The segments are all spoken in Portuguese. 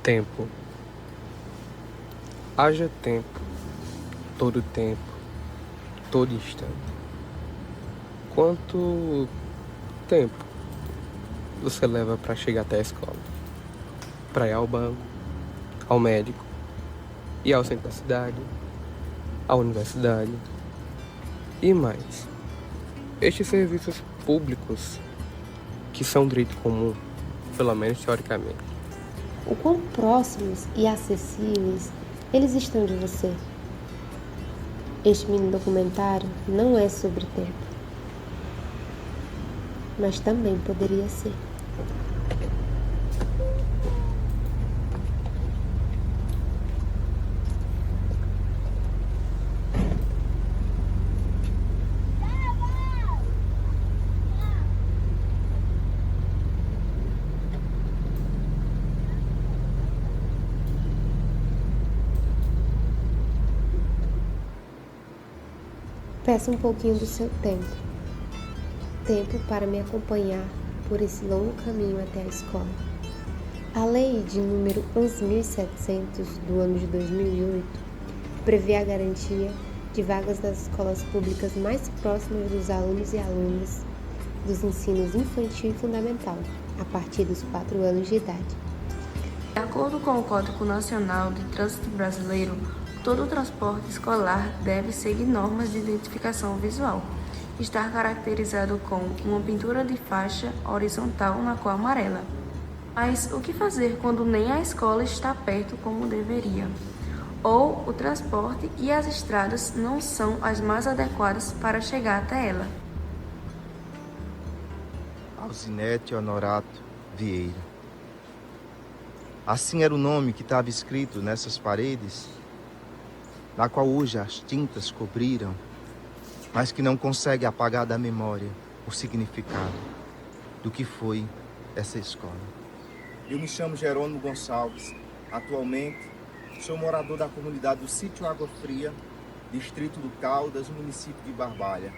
Tempo. Haja tempo, tempo, todo instante. Quanto tempo você leva para chegar até a escola? Para ir ao banco, ao médico, ir ao centro da cidade, à universidade e mais. Estes serviços públicos que são direito comum, pelo menos teoricamente. O quão próximos e acessíveis eles estão de você? Este mini documentário não é sobre tempo, mas também poderia ser. Peça um pouquinho do seu tempo. Tempo para me acompanhar por esse longo caminho até a escola. A lei de número 11.700 do ano de 2008 prevê a garantia de vagas das escolas públicas mais próximas dos alunos e alunas dos ensinos infantil e fundamental, a partir dos 4 anos de idade. De acordo com o Código Nacional de Trânsito Brasileiro, todo transporte escolar deve seguir normas de identificação visual, estar caracterizado com uma pintura de faixa horizontal na cor amarela. Mas o que fazer quando nem a escola está perto como deveria? Ou o transporte e as estradas não são as mais adequadas para chegar até ela? Alzinete Honorato Vieira. Assim era o nome que estava escrito nessas paredes, na qual hoje as tintas cobriram, mas que não consegue apagar da memória o significado do que foi essa escola. Eu me chamo Jerônimo Gonçalves. Atualmente, sou morador da comunidade do Sítio Água Fria, distrito do Caldas, município de Barbalha.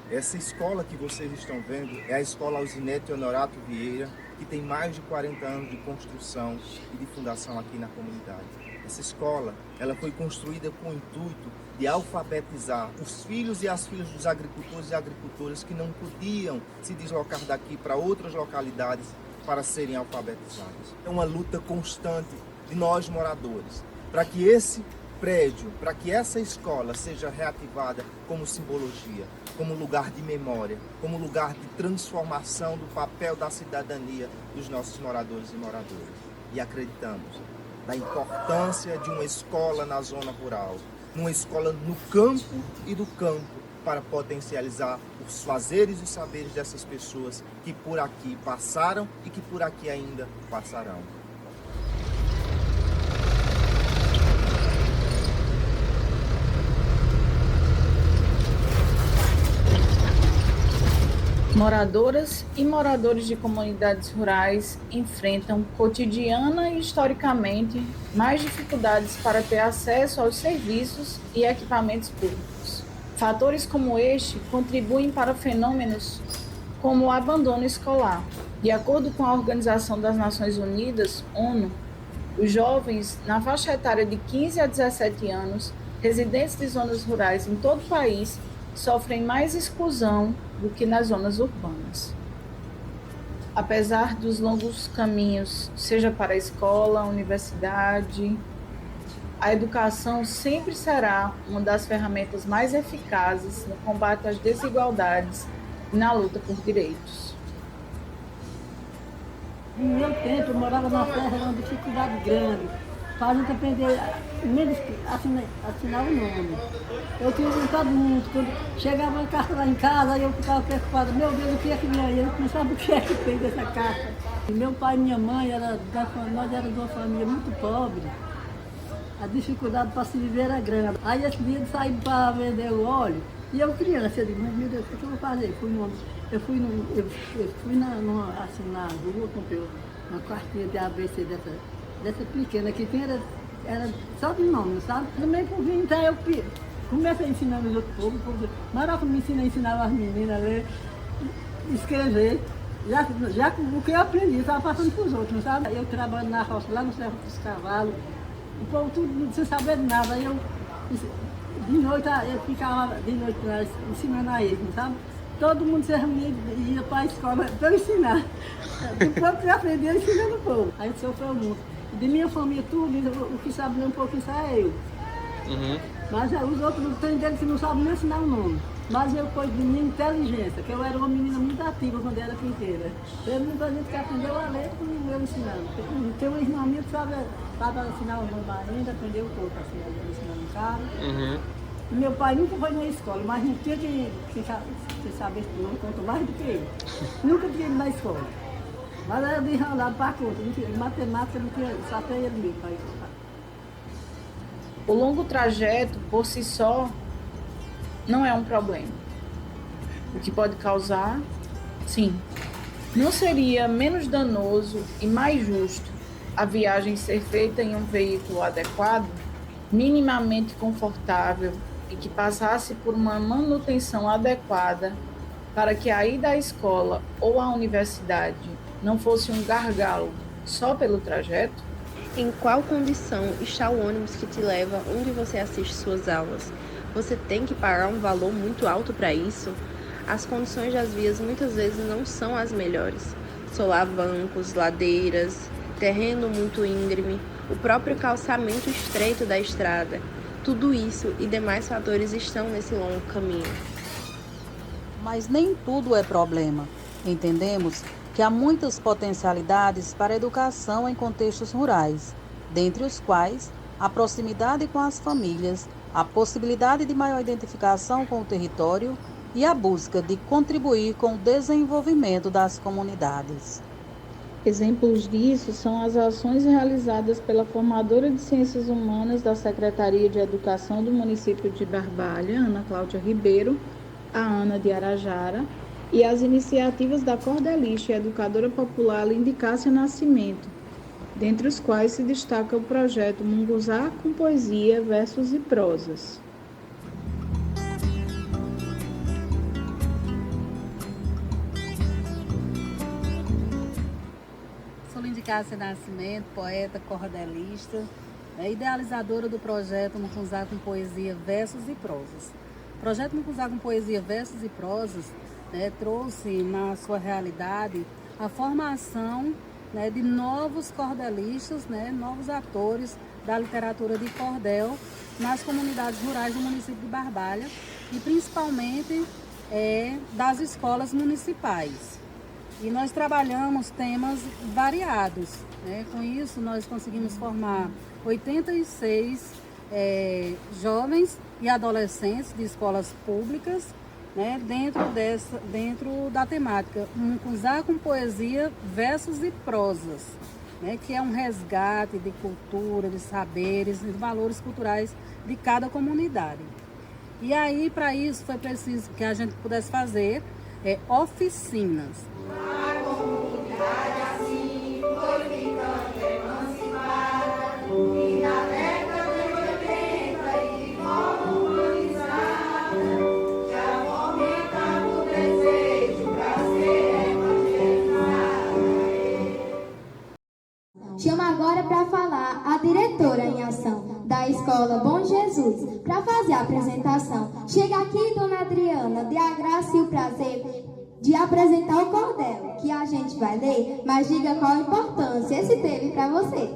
Essa escola que vocês estão vendo é a Escola Alzinete Honorato Vieira, que tem mais de 40 anos de construção e de fundação aqui na comunidade. Essa escola, ela foi construída com o intuito de alfabetizar os filhos e as filhas dos agricultores e agricultoras que não podiam se deslocar daqui para outras localidades para serem alfabetizados. É uma luta constante de nós moradores, para que esse prédio, para que essa escola seja reativada como simbologia, como lugar de memória, como lugar de transformação do papel da cidadania dos nossos moradores e moradoras. E acreditamos da importância de uma escola na zona rural, uma escola no campo e do campo, para potencializar os fazeres e os saberes dessas pessoas que por aqui passaram e que por aqui ainda passarão. Moradoras e moradores de comunidades rurais enfrentam cotidiana e historicamente mais dificuldades para ter acesso aos serviços e equipamentos públicos. Fatores como este contribuem para fenômenos como o abandono escolar. De acordo com a Organização das Nações Unidas, ONU, os jovens na faixa etária de 15 a 17 anos, residentes de zonas rurais em todo o país, sofrem mais exclusão do que nas zonas urbanas. Apesar dos longos caminhos, seja para a escola, a universidade, a educação sempre será uma das ferramentas mais eficazes no combate às desigualdades e na luta por direitos. No meu tempo, eu morava na terra, era uma dificuldade grande. Para a gente aprender, menos assinar o nome. Eu tinha brincado muito. Quando chegava uma carta lá em casa, aí eu ficava preocupada. Meu Deus, o que é que vem aí? Eu não sabia o que é que tem dessa carta. E meu pai e minha mãe, nós éramos de uma família muito pobre. A dificuldade para se viver era grande. Aí esse dia de sair para vender o óleo. E eu criança, eu digo, mas meu Deus, o que eu vou fazer? Eu fui assim, na rua, comprei uma quartinha de ABC dessa pequena que tem, era só de nome, sabe? Também por vir, então eu começo a ensinar os outros povos, mas ela me ensinar as meninas a ler, escrever, Já o que eu aprendi, estava passando para os outros, sabe? Eu trabalho na roça, lá no Serra dos Cavalos, o povo tudo sem saber de nada. Aí de noite, eu ficava de noite lá, ensinando a eles, sabe? Todo mundo se reunia e ia para a escola para eu ensinar. O povo que aprendeu ensinando o povo. A gente sofreu muito. De minha família, tudo, o que sabe ler um pouquinho só é eu. Mas os outros, tem deles que não sabem nem ensinar o nome. Mas eu fui de minha inteligência, que eu era uma menina muito ativa quando era pequena. Teve muita gente que aprendeu a ler com eu ensinando. Tem uma irmã minha que sabe ensinar o nome ainda, aprendeu um pouco assim, eu ensinando em casa. E meu pai nunca foi na escola, mas não tinha que saber esse nome, quanto mais do que ele. Nunca tinha ido na escola. Mas era de enrolado para a conta, matemática não tinha, só tem ele mesmo para estudar. O longo trajeto, por si só, não é um problema. O que pode causar, sim. Não seria menos danoso e mais justo a viagem ser feita em um veículo adequado, minimamente confortável e que passasse por uma manutenção adequada para que a ida à escola ou à universidade não fosse um gargalo só pelo trajeto? Em qual condição está o ônibus que te leva onde você assiste suas aulas? Você tem que pagar um valor muito alto para isso? As condições das vias muitas vezes não são as melhores. Solavancos, ladeiras, terreno muito íngreme, o próprio calçamento estreito da estrada. Tudo isso e demais fatores estão nesse longo caminho. Mas nem tudo é problema. Entendemos que há muitas potencialidades para a educação em contextos rurais, dentre os quais a proximidade com as famílias, a possibilidade de maior identificação com o território e a busca de contribuir com o desenvolvimento das comunidades. Exemplos disso são as ações realizadas pela formadora de Ciências Humanas da Secretaria de Educação do município de Barbalha, Ana Cláudia Ribeiro, a Ana de Arajara, e as iniciativas da cordelista e educadora popular Lindicássia Nascimento, dentre os quais se destaca o projeto Munguzá com Poesia, Versos e Prosas. Sou Lindicássia Nascimento, poeta, cordelista, idealizadora do projeto Munguzá com Poesia, Versos e Prosas. O projeto Munguzá com Poesia, Versos e Prosas trouxe na sua realidade a formação de novos cordelistas, novos atores da literatura de cordel nas comunidades rurais do município de Barbalha e principalmente das escolas municipais. E nós trabalhamos temas variados. Com isso, nós conseguimos formar 86 jovens e adolescentes de escolas públicas, dentro da temática Munguzá com Poesia, Versos e Prosas, que é um resgate de cultura, de saberes, de valores culturais de cada comunidade. E aí, para isso, foi preciso que a gente pudesse fazer oficinas. A comunidade assim foi ficando emancipada e na década de 80 e de forma humanizada já fomentava o desejo para ser evangelizada. Chamo agora para falar a diretora em ação da Escola Bom Jesus para fazer a apresentação. Chega aqui, dona Adriana, dê a graça e o prazer de apresentar o cordel, que a gente vai ler, mas diga qual a importância esse teve para você.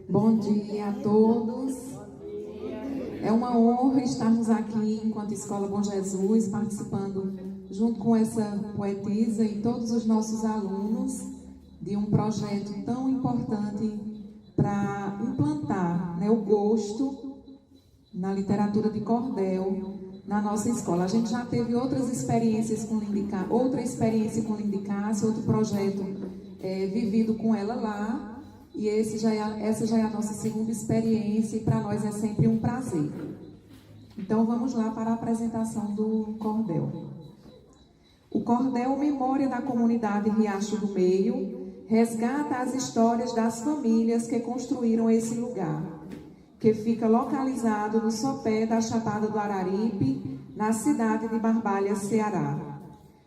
Bom dia a todos. É uma honra estarmos aqui enquanto Escola Bom Jesus, participando junto com essa poetisa e todos os nossos alunos de um projeto tão importante para implantar o gosto na literatura de cordel na nossa escola. A gente já teve outras experiências com Lindicássia, outro projeto vivido com ela lá, e essa já é a nossa segunda experiência, e para nós é sempre um prazer. Então vamos lá para a apresentação do cordel. O cordel Memória da Comunidade Riacho do Meio resgata as histórias das famílias que construíram esse lugar. que fica localizado no sopé da Chapada do Araripe, na cidade de Barbalha, Ceará.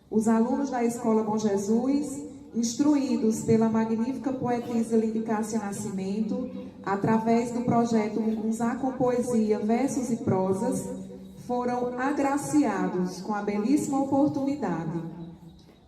Os alunos da Escola Bom Jesus, instruídos pela magnífica poetisa Lídia Cássia Nascimento, através do projeto Mucunzá com Poesia, Versos e Prosas, foram agraciados com a belíssima oportunidade,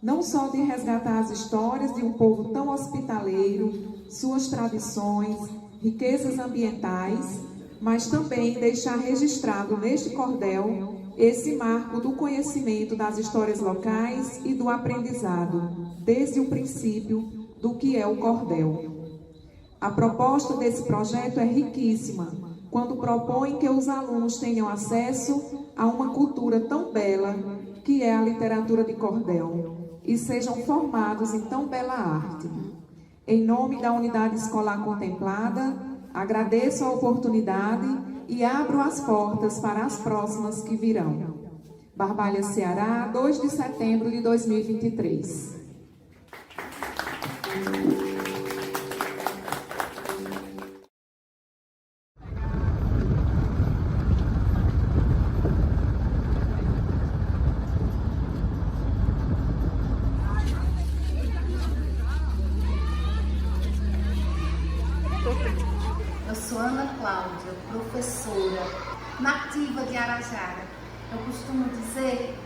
não só de resgatar as histórias de um povo tão hospitaleiro, suas tradições, riquezas ambientais, mas também deixar registrado neste cordel esse marco do conhecimento das histórias locais e do aprendizado, desde o princípio, do que é o cordel. A proposta desse projeto é riquíssima, quando propõe que os alunos tenham acesso a uma cultura tão bela que é a literatura de cordel e sejam formados em tão bela arte. Em nome da unidade escolar contemplada, agradeço a oportunidade e abro as portas para as próximas que virão. Barbalha, Ceará, 2 de setembro de 2023. Eu sou Ana Cláudia, professora nativa de Arajara. Eu costumo dizer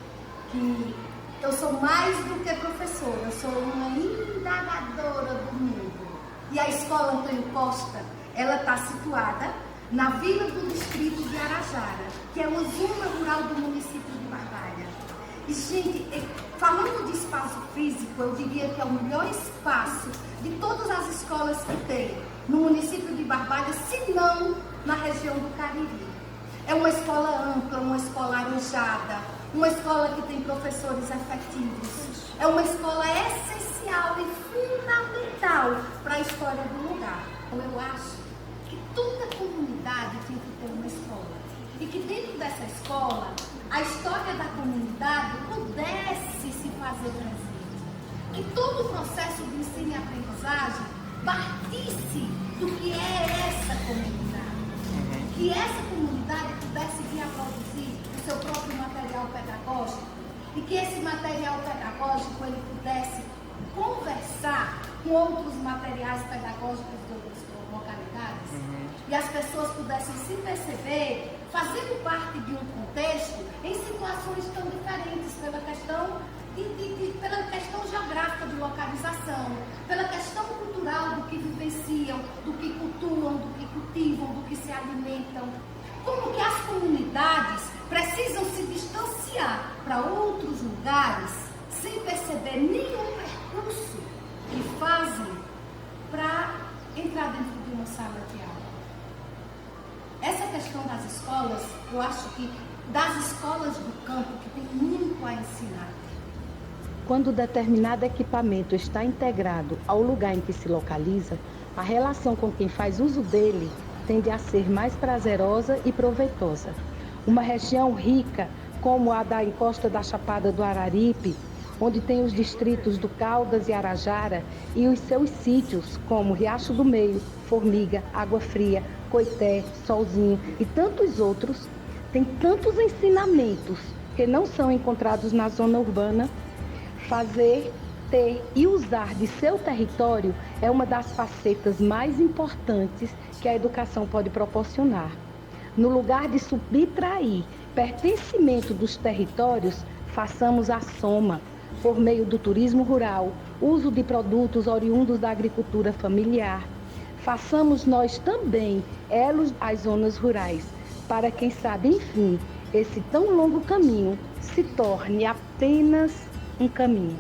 que eu sou mais do que professora, eu sou uma indagadora do mundo. E a Escola Antônio Costa, ela está situada na vila do distrito de Arajara, que é uma zona rural do município de Barbalha. E, gente, falando de espaço físico, eu diria que é o melhor espaço de todas as escolas que tem no município de Barbalha, se não na região do Cariri. É uma escola ampla, uma escola arejada, uma escola que tem professores efetivos. É uma escola essencial e fundamental para a história do lugar. Eu acho que toda comunidade tem que ter uma escola. E que dentro dessa escola, a história da comunidade pudesse se fazer presente. Que todo o processo de ensino e aprendizagem partisse do que é essa comunidade. Que essa comunidade pudesse vir a produzir o seu próprio material pedagógico e que esse material pedagógico ele pudesse conversar com outros materiais pedagógicos de outras localidades e as pessoas pudessem se perceber fazendo parte de um contexto em situações tão diferentes pela questão geográfica de localização, pela questão cultural do que vivenciam, do que cultuam, do que cultivam, do que se alimentam. Como que as comunidades precisam se distanciar para outros lugares sem perceber nenhum percurso que fazem para entrar dentro de uma sala de aula. Essa questão das escolas, eu acho que das escolas do campo que tem muito a ensinar. Quando determinado equipamento está integrado ao lugar em que se localiza, a relação com quem faz uso dele tende a ser mais prazerosa e proveitosa. Uma região rica, como a da encosta da Chapada do Araripe, onde tem os distritos do Caldas e Arajara e os seus sítios, como Riacho do Meio, Formiga, Água Fria, Coité, Solzinho e tantos outros, tem tantos ensinamentos que não são encontrados na zona urbana. Fazer, ter e usar de seu território é uma das facetas mais importantes que a educação pode proporcionar. No lugar de subtrair pertencimento dos territórios, façamos a soma, por meio do turismo rural, uso de produtos oriundos da agricultura familiar. Façamos nós também elos às zonas rurais, para quem sabe, enfim, esse tão longo caminho se torne apenas um caminho.